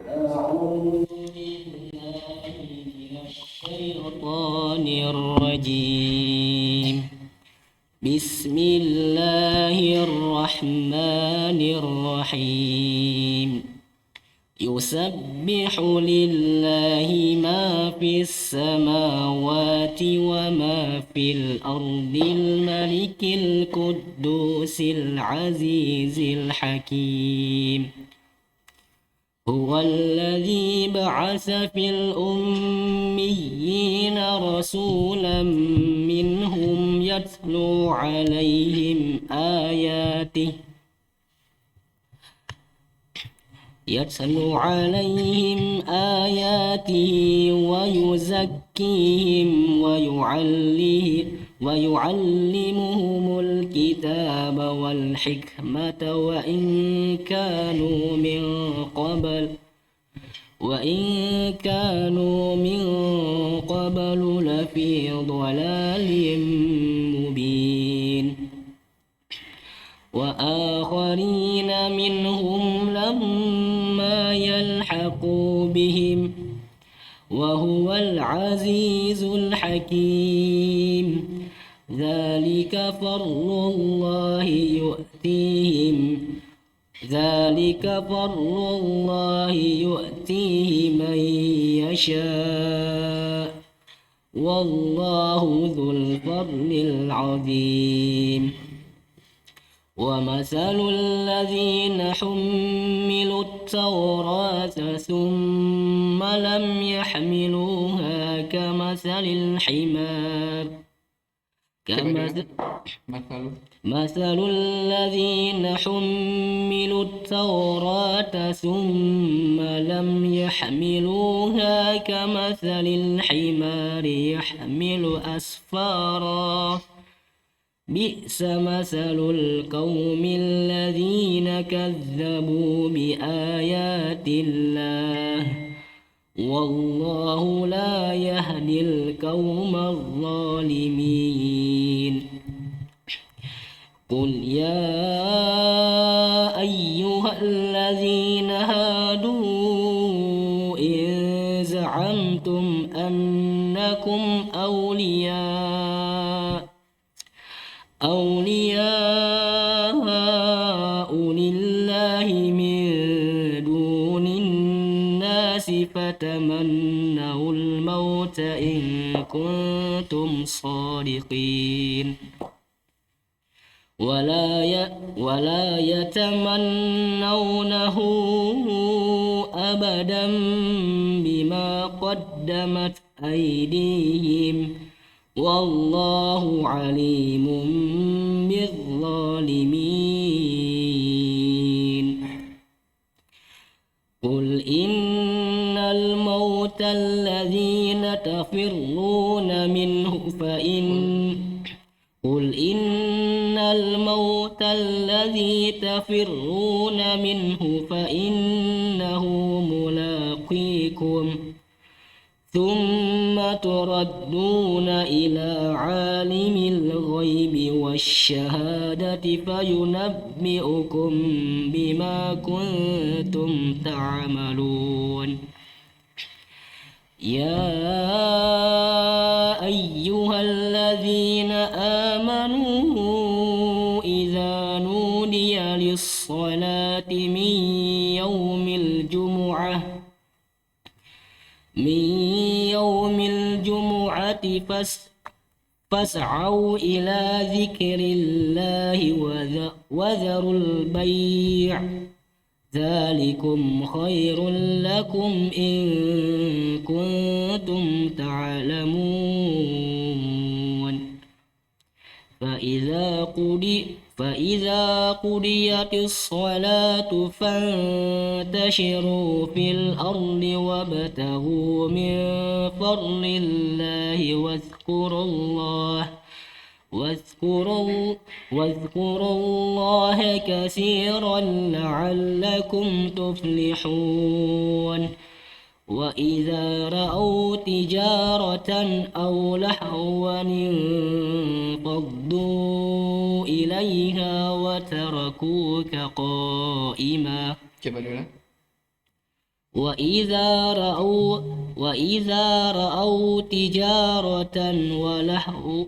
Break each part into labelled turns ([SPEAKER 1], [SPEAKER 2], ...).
[SPEAKER 1] أعوذ بالله من الشيطان الرجيم. بسم الله الرحمن الرحيم. يسبح لله ما في السماوات وما في الأرض الملك القدوس العزيز الحكيم. هو الذي بعث في الأميين رسولا منهم يتلو عليهم آياته ويزكيهم ويعلمهم الكتاب والحكمة وإن كانوا من قبل لفي ضلال مبين. وآخرين منهم لما يلحقوا بهم وهو العزيز الحكيم. ذلك فضل الله يؤتيه من يشاء والله ذو الفضل العظيم. ومثل الذين حملوا التوراة ثم لم يحملوها مثل الذين حملوا التوراة ثم لم يحملوها كمثل الحمار يحمل أسفارا. بئس مثل القوم الذين كذبوا بآيات الله والله لا يهدي القوم الظالمين. قل يا أيها الذين هادوا إن زعمتم أنكم أولياء لله من دون الناس فتمنوا الموت إن كنتم صادقين ولا يتمنونه أبدا بما قدمت أيديهم والله عليم بالظالمين. قل إن الموت الذي تفرون منه فإنه ملاقيكم ثم تردون إلى عالم الغيب والشهادة فينبئكم بما كنتم تعملون. يا أيها الذين آمنوا إذا نودي للصلاة من يوم الجمعة فاسعوا إلى ذكر الله وذروا البيع ذلكم خير لكم إن كنتم تعلمون. فإذا قضيت الصلاة فانتشروا في الأرض وابتغوا من فضل الله واذكروا الله كثيرا لعلكم تفلحون. وإذا رأوا تجارة أو لهوا انفضوا إليها وتركوك قائما.
[SPEAKER 2] Coba dulu.
[SPEAKER 1] وإذا رأوا وإذا رأوا تجارة ولهوا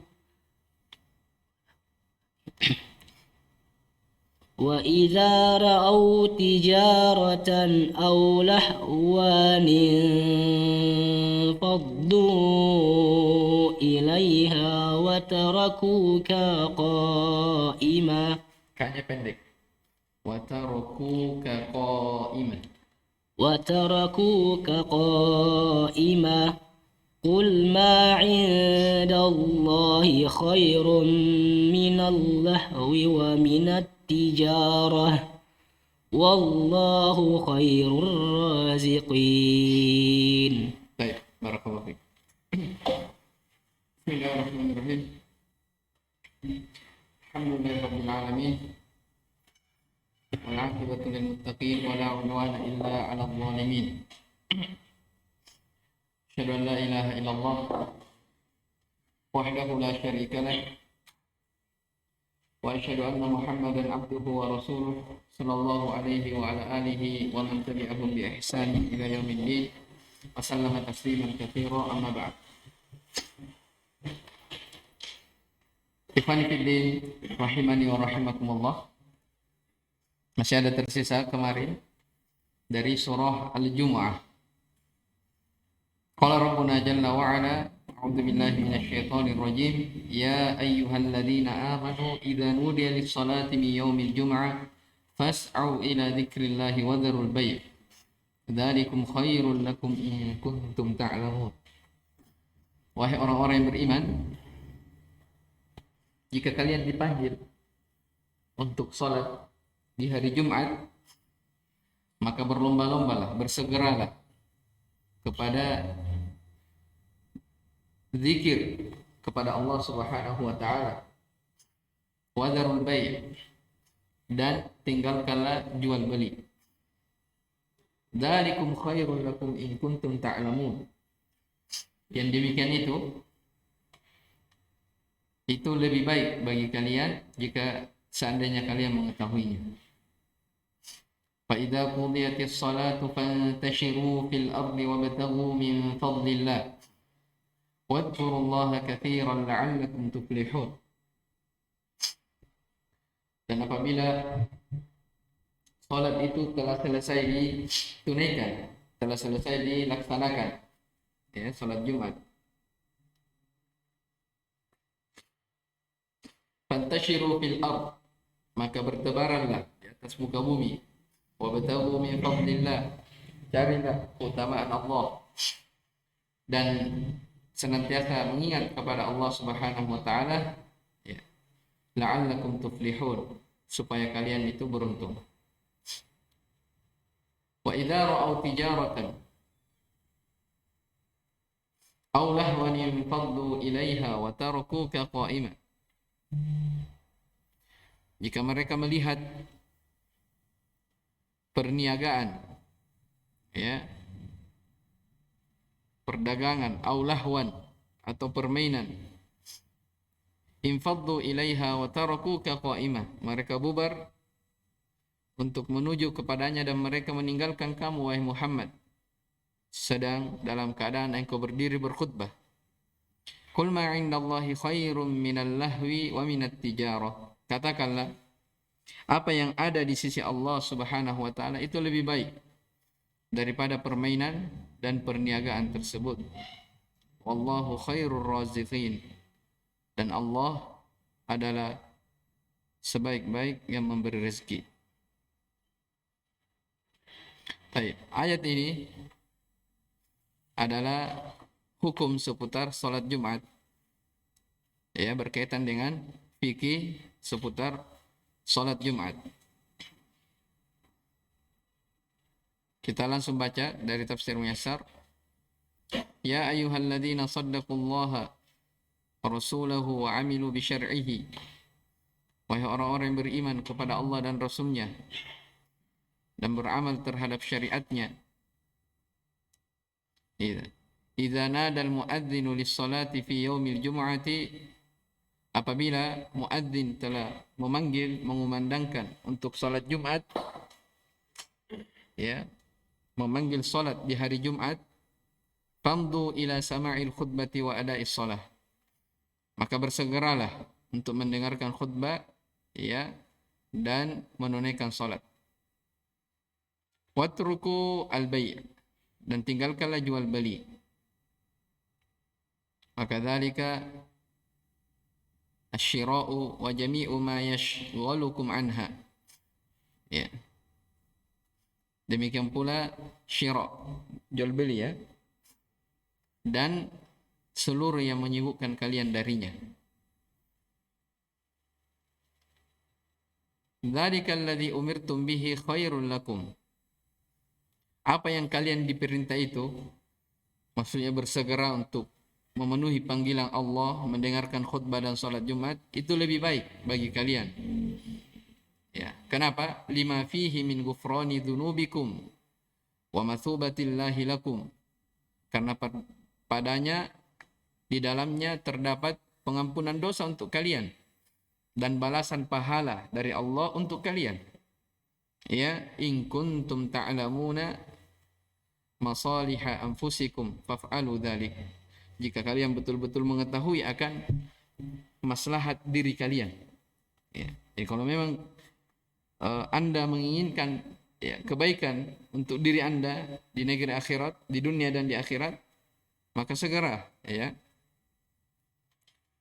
[SPEAKER 1] وإذا رأوا تجارة أو لهوا انفضوا إليها وتركوك قائما.
[SPEAKER 2] Kanya pendek. وتركوك قائما.
[SPEAKER 1] وتركوك قائما قل ما عند الله خير من اللهو ومن التجارة والله خير الرازقين.
[SPEAKER 2] Baik, barakallahu fiik. Bismillahirrahmanirrahim. Alhamdulillahirabbil alamin. Wal 'aqibatu lil muttaqin wa la 'udwana illa 'alal zalimin. Asyhadu an la ilaha illallah wahdahu la syarika lah wa asyhadu anna Muhammadan 'abduhu wa rasuluh sallallahu alaihi wa ala alihi wa man tabi'ahum bi ihsan ila yaumiddin. Wa sallama tasliman katsira, amma ba'd. Ikhwani fiddin rahimani wa rahimakumullah. Masih ada tersisa kemarin dari surah Al-Jumu'ah. Qala Rabbuna jalla wa ala, a'udzu billahi minasyaitonir rajim, ya ayyuhalladzina amanu idza nudiya lis-salati min yaumil jumu'ah fas'au ila dzikrillahi wa dzarul bai'. Dzalikum khairul lakum in kuntum ta'lamun. Wahai orang-orang yang beriman, jika kalian dipanggil untuk salat di hari Jumat, maka berlomba-lombalah, bersegeralah kepada zikir kepada Allah Subhanahu wa taala. Wa dzarul bai', dan tinggalkanlah jual beli. Dzalikum khairul lakum in kuntum ta'lamun. Yang demikian itu lebih baik bagi kalian jika seandainya kalian mengetahuinya. فَإِذَا قُضِيَتِ الصَّلَاةُ فَانْتَشِرُوا فِي الْأَرْضِ وَابْتَغُوا مِنْ فَضْلِ اللَّهِ وَاذْكُرُوا اللَّهَ كَثِيرًا لَعَلَّكُمْ تُفْلِحُونَ. Dan apabila salat itu telah selesai ditunaikan, telah selesai dilaksanakan, ya, salat Jumat, fantashiru fil ard, maka bertebaranlah di atas muka bumi. Wabtaghu min fadlillah, carilah keutamaan Allah dan senantiasa mengingat kepada Allah Subhanahu wa taala, ya, la'allakum tuflihun, supaya kalian itu beruntung. Wa idza ra'aw tijaratan aw lahwan infaddu ilaiha wa tarakuka qa'iman. Jika mereka melihat perniagaan, ya, perdagangan, aw lahwan, atau permainan, infaddu ilaiha wa tarakuka qa'imah, mereka bubar untuk menuju kepadanya dan mereka meninggalkan kamu, wahai Muhammad, sedang dalam keadaan engkau berdiri berkhutbah. Qul ma 'indallahi khairum minal lahwi wa minat tijarah. Katakanlah, apa yang ada di sisi Allah Subhanahu wa taala itu lebih baik daripada permainan dan perniagaan tersebut. Wallahu khairur raziqin, dan Allah adalah sebaik-baik yang memberi rezeki. Baik, ayat ini adalah hukum seputar salat Jumat, ya, berkaitan dengan fikih seputar salat Jumat. Kita langsung baca dari tafsir Muyassar. Ya ayyuhalladzina saddaqullaha wa rasulahu wa amilu bi syar'ihi. Wahai orang-orang yang beriman kepada Allah dan Rasulnya dan beramal terhadap syariatnya. Idza nadal muadzinu lis-salati fi yaumil jumu'ati, apabila muadzin telah memanggil, mengumandangkan untuk salat Jumat, ya, memanggil salat di hari Jumat, famdu ila sama'il khutbati wa ada'is salah. Maka bersegeralah untuk mendengarkan khutbah, ya, dan menunaikan salat. Watruku al-bai', dan tinggalkanlah jual beli. Maka dzalika asy-syira'u wa jami'u ma yashghalukum anha. Ya. Demikian pula syira', jual beli, ya, dan seluruh yang menyibukkan kalian darinya. Dzalika alladzi umirtum bihi khairul lakum. Apa yang kalian diperintah itu, maksudnya bersegera untuk memenuhi panggilan Allah, mendengarkan khutbah dan salat Jumat, itu lebih baik bagi kalian. Ya, kenapa? Lima fihi min ghufrani dzunubikum wa mathubatillahi lakum. Karena padanya, di dalamnya terdapat pengampunan dosa untuk kalian dan balasan pahala dari Allah untuk kalian. Ya, in kuntum ta'lamuna masaliha anfusikum faf'alu dzalik. Jika kalian betul-betul mengetahui akan maslahat diri kalian. Ya. Jadi kalau memang Anda menginginkan, ya, kebaikan untuk diri Anda di negeri akhirat, di dunia dan di akhirat, maka segera, ya,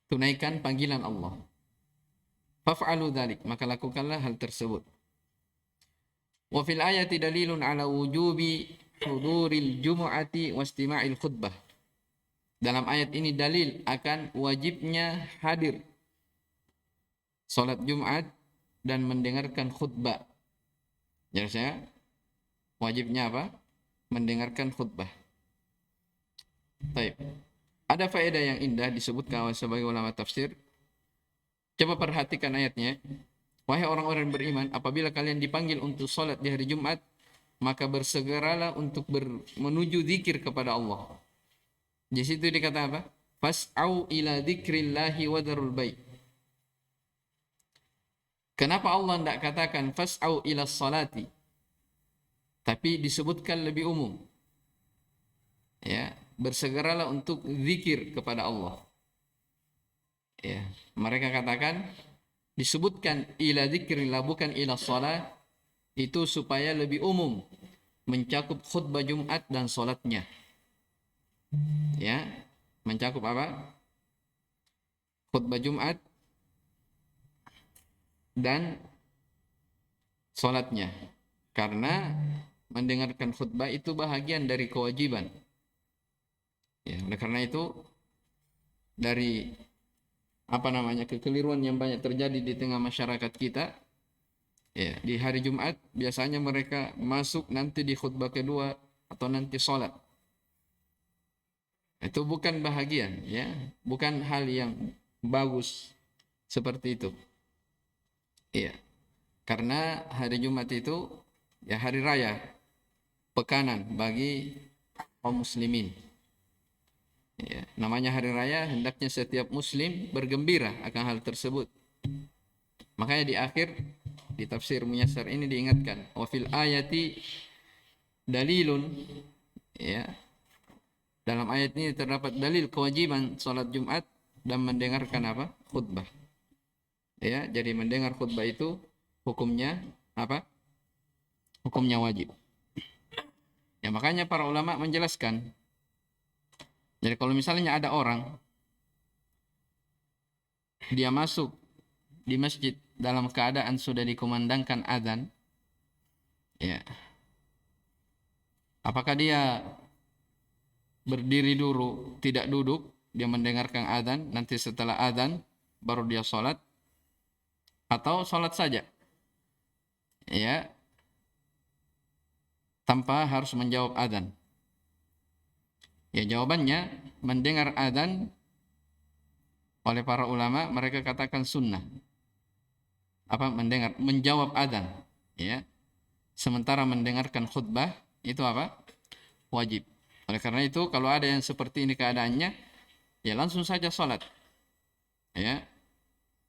[SPEAKER 2] tunaikan panggilan Allah. Faf'alu dzalik, maka lakukanlah hal tersebut. Wa fil ayati dalilun ala wujubi huduril jumu'ati wa istima'il khutbah. Dalam ayat ini dalil akan wajibnya hadir salat Jumat dan mendengarkan khutbah. Jadi saya wajibnya apa? Mendengarkan khutbah. Baik. Ada faedah yang indah disebutkan oleh sebagai ulama tafsir. Coba perhatikan ayatnya. Wahai orang-orang beriman, apabila kalian dipanggil untuk salat di hari Jumat, maka bersegeralah untuk menuju zikir kepada Allah. Di situ dikata apa? Fas'au ila dzikrillahi wa dzarul bai'. Kenapa Allah tidak katakan fas'au ila salati, tapi disebutkan lebih umum? Ya, bersegeralah untuk zikir kepada Allah. Ya, mereka katakan disebutkan ila dzikrillah bukan ila salat, itu supaya lebih umum, mencakup khutbah Jumat dan salatnya. Ya, mencakup apa? Khutbah Jumat dan salatnya. Karena mendengarkan khutbah itu bahagian dari kewajiban. Ya, oleh karena itu dari kekeliruan yang banyak terjadi di tengah masyarakat kita, ya, di hari Jumat biasanya mereka masuk nanti di khutbah kedua atau nanti salat. Itu bukan bahagian, ya, bukan hal yang bagus seperti itu. Iya. Karena hari Jumat itu, ya, hari raya, pekanan bagi kaum muslimin. Ya, namanya hari raya, hendaknya setiap muslim bergembira akan hal tersebut. Makanya di akhir di tafsir Muyassar ini diingatkan, wa fil ayati dalilun, ya, dalam ayat ini terdapat dalil kewajiban salat Jumat dan mendengarkan apa? Khutbah. Ya, jadi mendengar khutbah itu hukumnya apa? Hukumnya wajib. Ya, makanya para ulama menjelaskan. Jadi kalau misalnya ada orang dia masuk di masjid dalam keadaan sudah dikumandangkan azan, ya, apakah dia berdiri dulu, tidak duduk, dia mendengarkan azan, nanti setelah azan baru dia sholat, atau sholat saja, ya, tanpa harus menjawab azan? Ya, jawabannya mendengar azan oleh para ulama mereka katakan sunnah. Apa? Menjawab azan, ya. Sementara mendengarkan khutbah itu apa? Wajib. Oleh karena itu kalau ada yang seperti ini keadaannya, ya langsung saja sholat. Ya.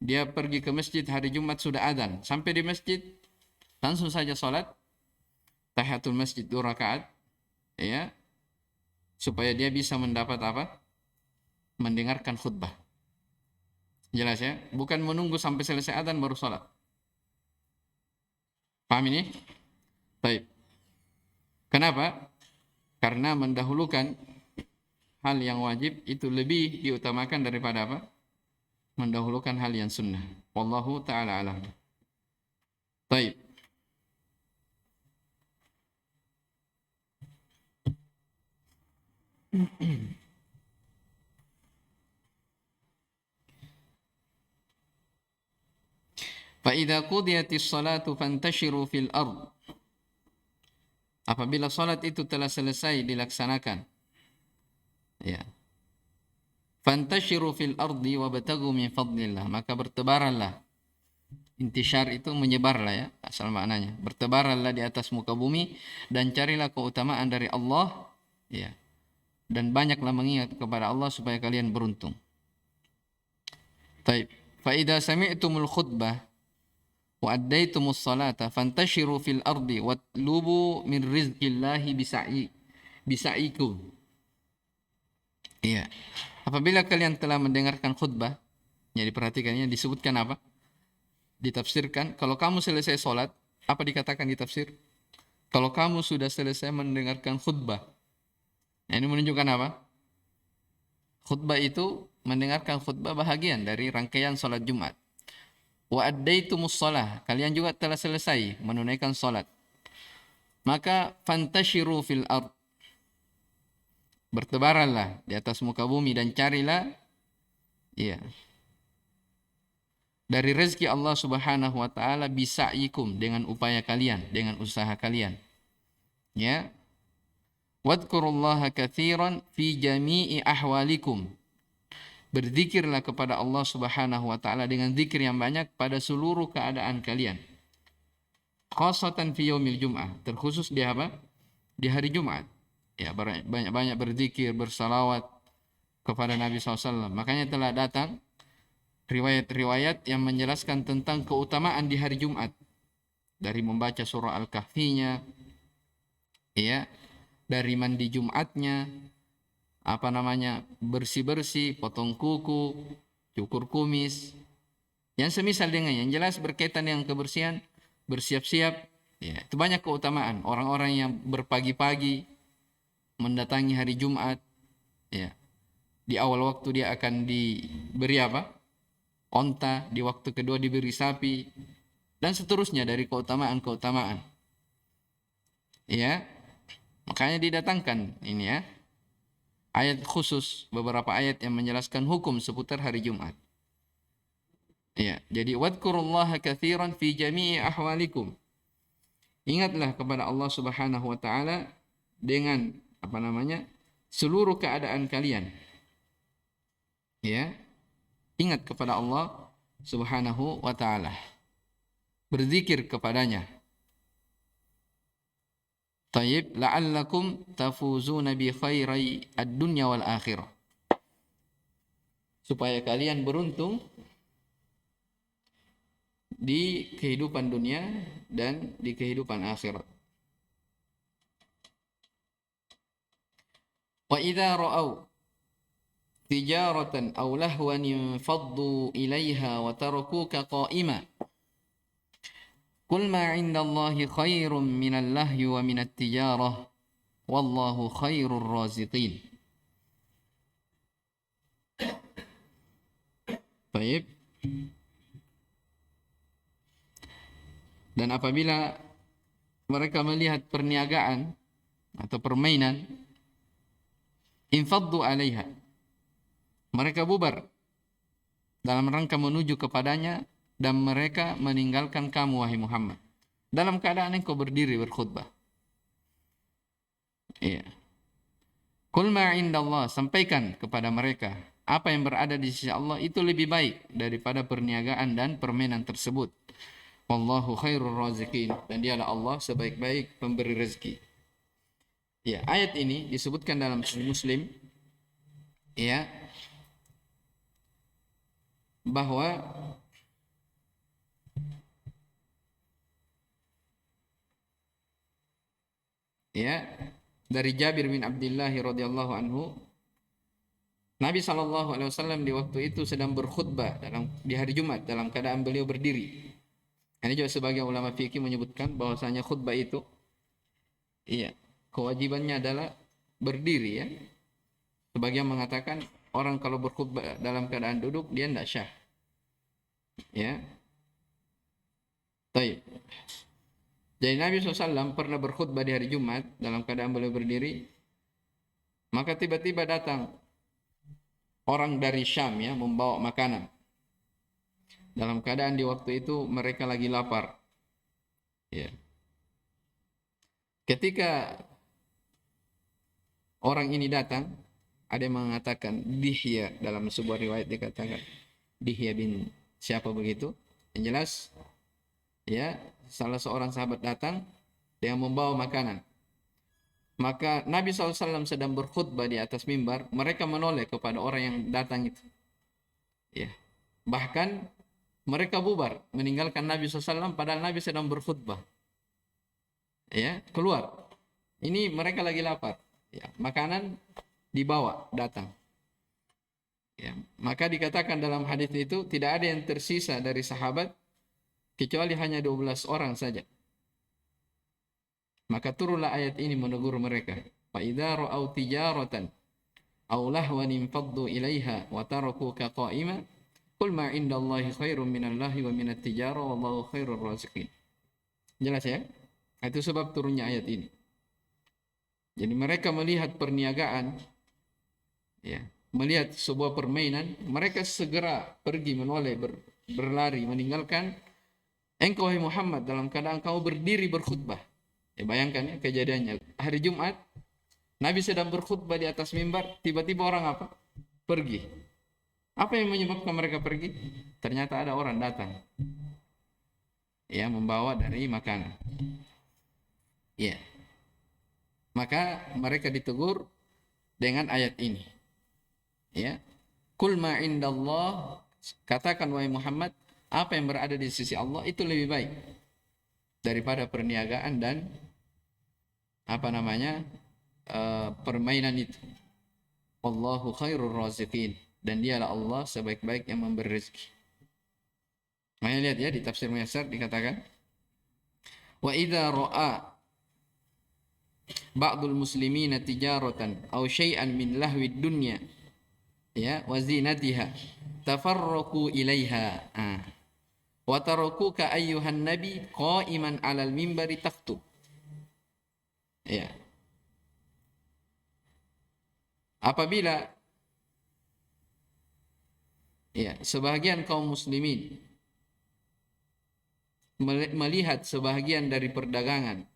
[SPEAKER 2] Dia pergi ke masjid hari Jumat sudah azan, sampai di masjid langsung saja sholat tahiyatul masjid 2 rakaat, ya, supaya dia bisa mendapat apa? Mendengarkan khutbah. Jelas ya? Bukan menunggu sampai selesai adzan baru sholat. Paham ini? Baik. Kenapa? Karena mendahulukan hal yang wajib itu lebih diutamakan daripada apa? Mendahulukan hal yang sunnah. Wallahu ta'ala alam. Baik. فَإِذَا قُضِيَتِ الصَّلَاةُ فَانْتَشِرُوا فِي الْأَرْضِ. Apabila salat itu telah selesai dilaksanakan, ya, fantashiru fil ardi wabtaghu min fadlillah, maka bertebaranlah. Intishar itu menyebarlah, ya, asal maknanya. Bertebaranlah di atas muka bumi dan carilah keutamaan dari Allah, ya. Dan banyaklah mengingat kepada Allah supaya kalian beruntung. Taib. Fa idza sami'tumul khutbah wa addaitumus salata fantashiru fil ardi watlubu min rizqillahi bisa'ikum. Iya. Apabila kalian telah mendengarkan khutbah, ya diperhatikannya disebutkan apa? Ditafsirkan, kalau kamu selesai sholat, apa dikatakan di tafsir? Kalau kamu sudah selesai mendengarkan khutbah. Nah, ini menunjukkan apa? Khutbah itu, mendengarkan khutbah bahagian dari rangkaian sholat Jumat. Wa addaitumus shalah, kalian juga telah selesai menunaikan sholat. Maka fantashiru fil ard, bertebaranlah di atas muka bumi dan carilah, iya, dari rezeki Allah Subhanahu wa taala bisa'ikum, dengan upaya kalian, dengan usaha kalian. Ya. Wadhkurullaha katsiran fi jami'i ahwalikum. Berzikirlah kepada Allah Subhanahu wa taala dengan zikir yang banyak pada seluruh keadaan kalian. Khassatan fi yaumil jum'ah, terkhusus di apa? Di hari Jumat. Ya, banyak-banyak berzikir, bersalawat kepada Nabi SAW. Makanya telah datang riwayat-riwayat yang menjelaskan tentang keutamaan di hari Jumat, dari membaca surah Al-Kahfinya, ya, dari mandi Jumatnya, bersih-bersih, potong kuku, cukur kumis, yang semisal dengan yang jelas berkaitan dengan kebersihan, bersiap-siap, ya, itu banyak keutamaan. Orang-orang yang berpagi-pagi mendatangi hari Jumat, ya, di awal waktu dia akan diberi apa? Onta, di waktu kedua diberi sapi, dan seterusnya dari keutamaan-keutamaan. Ya, makanya didatangkan ini, ya, ayat khusus, beberapa ayat yang menjelaskan hukum seputar hari Jumat. Ya, jadi wadhkurullaha katsiran fi jami'i ahwalikum. Ingatlah kepada Allah Subhanahu wa taala dengan seluruh keadaan kalian. Ya. Ingat kepada Allah Subhanahu wa taala. Berzikir kepadanya. Tayyib, la'allakum tafuzuna bi khairai ad-dunya wal akhirah. Supaya kalian beruntung di kehidupan dunia dan di kehidupan akhirat. Wa idza ra'au tijaratan aw lahwan infaddu ilaiha wa tarakuka qa'ima. Qul ma 'indallahi khairum minal lahwi wa minat tijarah wallahu khairur raziqin. Baik. Dan apabila mereka melihat perniagaan atau permainan, infaddu 'alaiha, mereka bubar dalam rangka menuju kepadanya, dan mereka meninggalkan kamu wahai Muhammad dalam keadaan engkau berdiri berkhutbah. Iya. Qul ma 'indallah, sampaikan kepada mereka apa yang berada di sisi Allah itu lebih baik daripada perniagaan dan permainan tersebut. Wallahu khairur raziqin, dan dialah Allah sebaik-baik pemberi rezeki. Ya, ayat ini disebutkan dalam Sahih Muslim, ya, bahwa ya, dari Jabir bin Abdullah radhiyallahu anhu, Nabi SAW di waktu itu sedang berkhutbah di hari Jumat dalam keadaan beliau berdiri. Ini juga sebagian ulama fikih menyebutkan bahwasanya khutbah itu, iya, kewajibannya adalah berdiri ya. Sebagian mengatakan orang kalau berkhutbah dalam keadaan duduk dia tidak syah. Ya. Baik. Jadi Nabi SAW pernah berkhutbah di hari Jumat dalam keadaan beliau berdiri. Maka tiba-tiba datang orang dari Syam ya membawa makanan. Dalam keadaan di waktu itu mereka lagi lapar. Ya. Ketika orang ini datang, ada yang mengatakan Dihya, dalam sebuah riwayat dikatakan Dihya bin siapa begitu. Yang jelas ya, salah seorang sahabat datang dengan membawa makanan. Maka Nabi SAW sedang berkhutbah di atas mimbar, mereka menoleh kepada orang yang datang itu. Ya. Bahkan mereka bubar, meninggalkan Nabi SAW padahal Nabi sedang berkhutbah. Ya, keluar. Ini mereka lagi lapar. Ya, makanan dibawa, datang. Ya, maka dikatakan dalam hadis itu tidak ada yang tersisa dari sahabat kecuali hanya 12 orang saja. Maka turunlah ayat ini menegur mereka. Fa idza ra'au tijaratan aw lahwan infaddu ilaiha wa tarakuka qa'ima qul ma indallahi khairum minallahi wa minat tijara wallahu khairur raziqin. Jelas ya? Itu sebab turunnya ayat ini. Jadi mereka melihat perniagaan, ya, melihat sebuah permainan, mereka segera pergi menoleh, berlari, meninggalkan engkau wahai Muhammad dalam keadaan kau berdiri berkhutbah. Ya, bayangkan ya kejadiannya. Hari Jumat, Nabi sedang berkhutbah di atas mimbar, tiba-tiba orang apa? Pergi. Apa yang menyebabkan mereka pergi? Ternyata ada orang datang. Ya, membawa dari makanan. Ya. Maka mereka ditegur dengan ayat ini. Ya. Kul ma indallah, katakan wahai Muhammad, apa yang berada di sisi Allah itu lebih baik daripada perniagaan dan permainan itu. Wallahu khairur raziqin, dan dialah Allah sebaik-baik yang memberi rezeki. Makanya lihat ya di tafsir Muyassar dikatakan wa idza ra'a ba'dul muslimina tijaratan aw syai'an min lahwid dunya ya wa zinatiha tafarraqu ilaiha wa tarakuka ayyuhan nabi qa'iman 'alal minbari taktub. Ya. Apabila ya sebahagian kaum muslimin melihat sebahagian dari perdagangan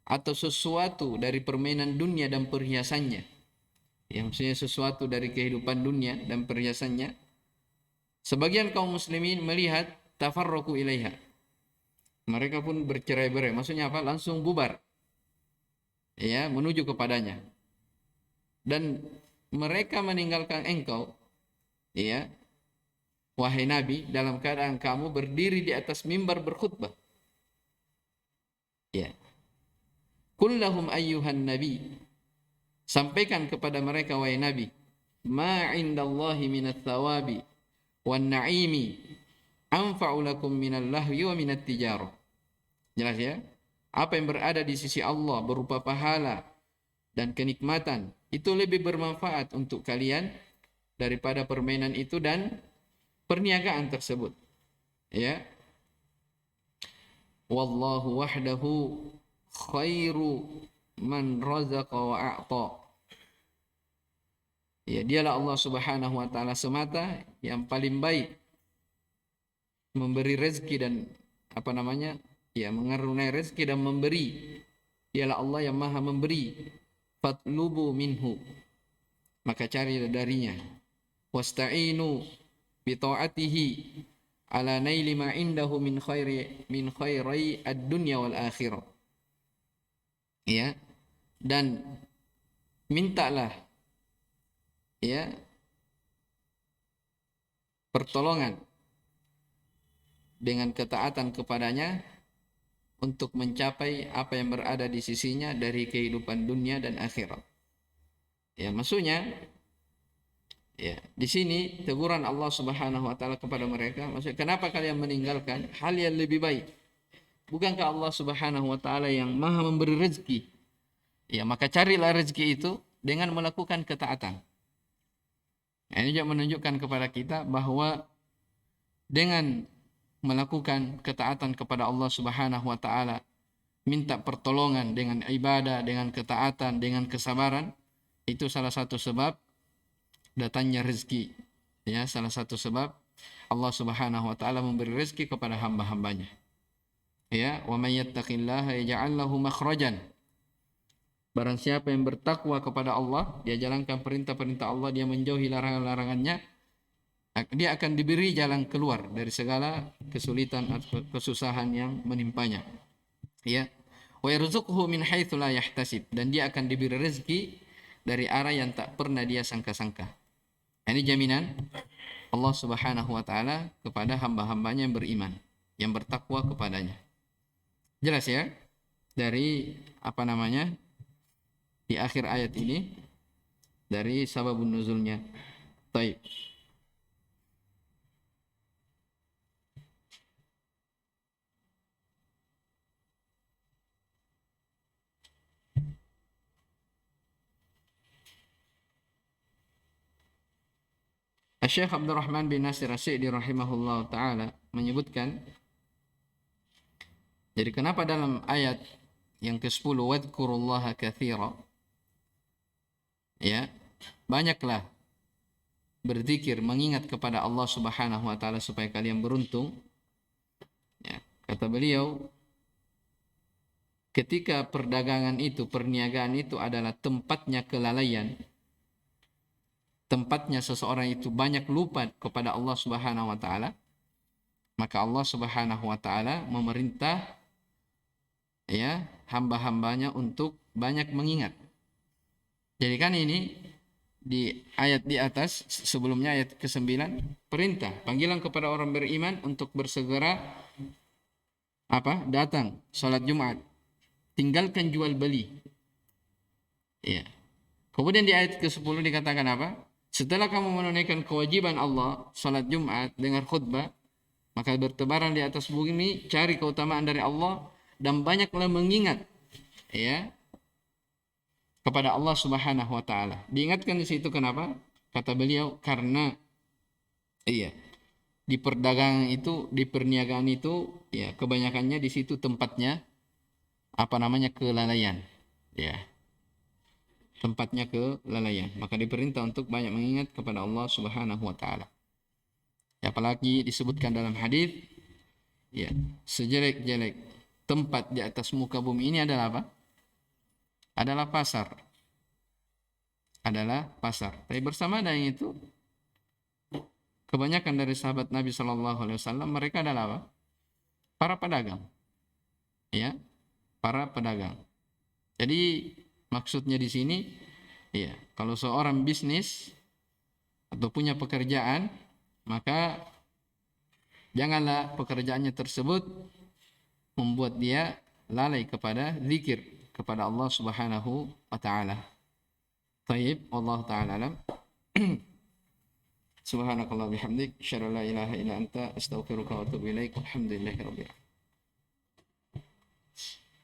[SPEAKER 2] atau sesuatu dari permainan dunia dan perhiasannya, yang maksudnya sesuatu dari kehidupan dunia dan perhiasannya, sebagian kaum muslimin melihat tafarruqu ilaiha, mereka pun bercerai-berai. Maksudnya apa? Langsung bubar, ya, menuju kepadanya, dan mereka meninggalkan engkau, ya, wahai Nabi, dalam keadaan kamu berdiri di atas mimbar berkhutbah. Ya. Kullahum ayyuhan nabi, sampaikan kepada mereka wahai Nabi, ma indallahi minat thawabi wan na'imi anfa'u lakum minal lahwi wa minat tijarah. Jelas ya? Apa yang berada di sisi Allah berupa pahala dan kenikmatan itu lebih bermanfaat untuk kalian daripada permainan itu dan perniagaan tersebut. Ya. Wallahu wahdahu khairu man razaqa wa a'ta. Ya, dialah Allah Subhanahu wa taala semata yang paling baik memberi rezeki dan ya, mengaruniai rezeki dan memberi. Dialah Allah yang Maha memberi. Fatlubu minhu, maka cari darinya. Wasta'inu bi ta'atihi ala naili ma indahu min khairi ad-dunya wal akhirah. Ya, dan mintalah, ya, pertolongan dengan ketaatan kepadanya untuk mencapai apa yang berada di sisinya dari kehidupan dunia dan akhirat. Ya, maksudnya ya, di sini teguran Allah Subhanahu wa taala kepada mereka, maksudnya kenapa kalian meninggalkan hal yang lebih baik? Bukankah Allah Subhanahu wa taala yang Maha memberi rezeki? Ya, maka carilah rezeki itu dengan melakukan ketaatan. Nah, ini juga menunjukkan kepada kita bahwa dengan melakukan ketaatan kepada Allah Subhanahu wa taala, minta pertolongan dengan ibadah, dengan ketaatan, dengan kesabaran, itu salah satu sebab datangnya rezeki. Ya, salah satu sebab Allah Subhanahu wa taala memberi rezeki kepada hamba-hambanya. Ya, wa may yattaqillaha yaj'al lahu makhrajan. Barang siapa yang bertakwa kepada Allah, dia jalankan perintah-perintah Allah, dia menjauhi larangan-larangannya, dia akan diberi jalan keluar dari segala kesulitan atau kesusahan yang menimpanya. Ya. Wa yarzuquhu min haitsu la yahtasib, dan dia akan diberi rezeki dari arah yang tak pernah dia sangka-sangka. Ini jaminan Allah Subhanahu wa taala kepada hamba-hambanya yang beriman, yang bertakwa kepadanya. Jelas ya? Dari di akhir ayat ini dari sababun nuzulnya. Baik. Syekh Abdul Rahman bin Nasir As-Sa'di rahimahullah ta'ala menyebutkan, jadi kenapa dalam ayat yang ke-10 wadhkurullaha katsira, ya, banyaklah berzikir mengingat kepada Allah Subhanahu wa taala supaya kalian beruntung. Ya, kata beliau, ketika perdagangan itu, perniagaan itu adalah tempatnya kelalaian, tempatnya seseorang itu banyak lupa kepada Allah Subhanahu wa taala, maka Allah Subhanahu wa taala memerintah ya hamba-hambanya untuk banyak mengingat. Jadi kan ini di ayat di atas sebelumnya ayat ke-9 perintah, panggilan kepada orang beriman untuk bersegera datang salat Jumat, tinggalkan jual beli. Ya. Kemudian di ayat ke-10 dikatakan apa? Setelah kamu menunaikan kewajiban Allah, salat Jumat dengan khutbah, maka bertebaran di atas bumi, cari keutamaan dari Allah dan banyaklah mengingat ya kepada Allah Subhanahu wa taala. Diingatkan di situ kenapa? Kata beliau, karena di perdagangan itu, di perniagaan itu, ya kebanyakannya di situ tempatnya kelalaian. Ya. Tempatnya kelalaian, maka diperintah untuk banyak mengingat kepada Allah Subhanahu wa taala. Ya, apalagi disebutkan dalam hadis, ya, sejelek-jelek tempat di atas muka bumi ini adalah apa? Adalah pasar. Adalah pasar. Tapi bersama dengan itu, kebanyakan dari sahabat Nabi Shallallahu Alaihi Wasallam mereka adalah apa? Para pedagang. Ya, para pedagang. Jadi maksudnya di sini, ya, kalau seorang bisnis atau punya pekerjaan, maka janganlah pekerjaannya tersebut membuat dia lalai kepada zikir kepada Allah Subhanahu wa taala. Baik, Allah taala alam. Subhanakallah bihamdik, asyhadu an la ilaha illa anta, astaghfiruka wa atubu ilaik. Walhamdulillahirabbil alamin.